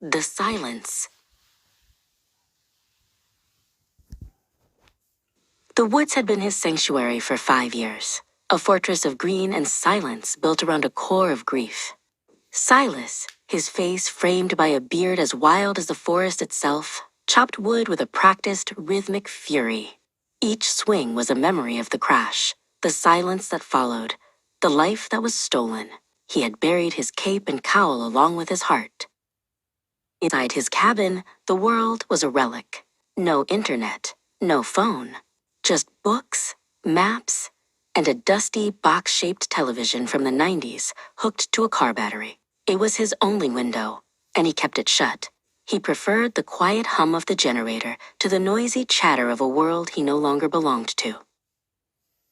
The silence. The woods had been his sanctuary for 5 years, a fortress of green and silence built around a core of grief. Silus, his face framed by a beard as wild as the forest itself, chopped wood with a practiced, rhythmic fury. Each swing was a memory of the crash, the silence that followed, the life that was stolen. He had buried his cape and cowl along with his heart. Inside his cabin, the world was a relic. No internet, no phone, just books, maps, and a dusty box-shaped television from the 90s hooked to a car battery. It was his only window, and he kept it shut. He preferred the quiet hum of the generator to the noisy chatter of a world he no longer belonged to.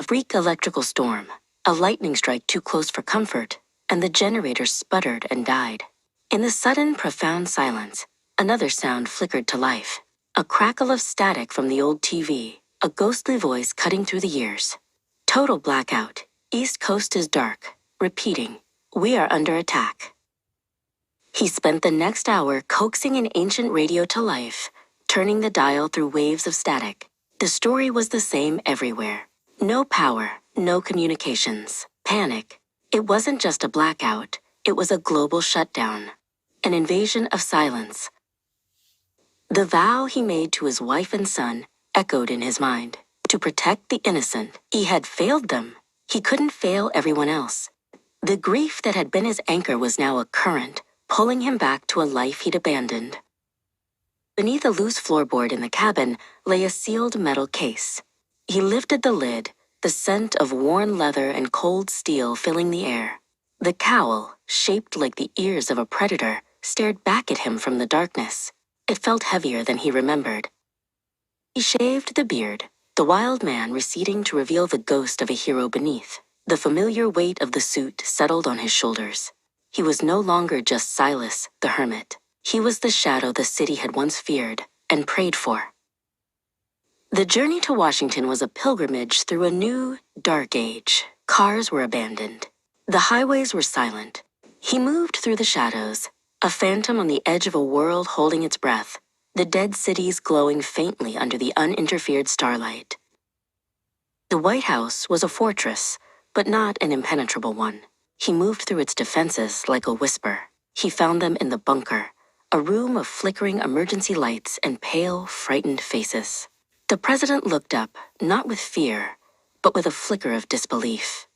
A freak electrical storm, a lightning strike too close for comfort, and the generator sputtered and died. In the sudden, profound silence, another sound flickered to life. A crackle of static from the old TV, a ghostly voice cutting through the years. Total blackout. East Coast is dark. Repeating, we are under attack. He spent the next hour coaxing an ancient radio to life, turning the dial through waves of static. The story was the same everywhere. No power, no communications. Panic. It wasn't just a blackout. It was a global shutdown. An invasion of silence. The vow he made to his wife and son echoed in his mind. To protect the innocent, he had failed them. He couldn't fail everyone else. The grief that had been his anchor was now a current, pulling him back to a life he'd abandoned. Beneath a loose floorboard in the cabin lay a sealed metal case. He lifted the lid, the scent of worn leather and cold steel filling the air. The cowl, shaped like the ears of a predator, stared back at him from the darkness. It felt heavier than he remembered. He shaved the beard, the wild man receding to reveal the ghost of a hero beneath. The familiar weight of the suit settled on his shoulders. He was no longer just Silus, the hermit. He was the shadow the city had once feared and prayed for. The journey to Washington was a pilgrimage through a new, dark age. Cars were abandoned. The highways were silent. He moved through the shadows, a phantom on the edge of a world holding its breath, the dead cities glowing faintly under the uninterfered starlight. The White House was a fortress, but not an impenetrable one. He moved through its defenses like a whisper. He found them in the bunker, a room of flickering emergency lights and pale, frightened faces. The president looked up, not with fear, but with a flicker of disbelief.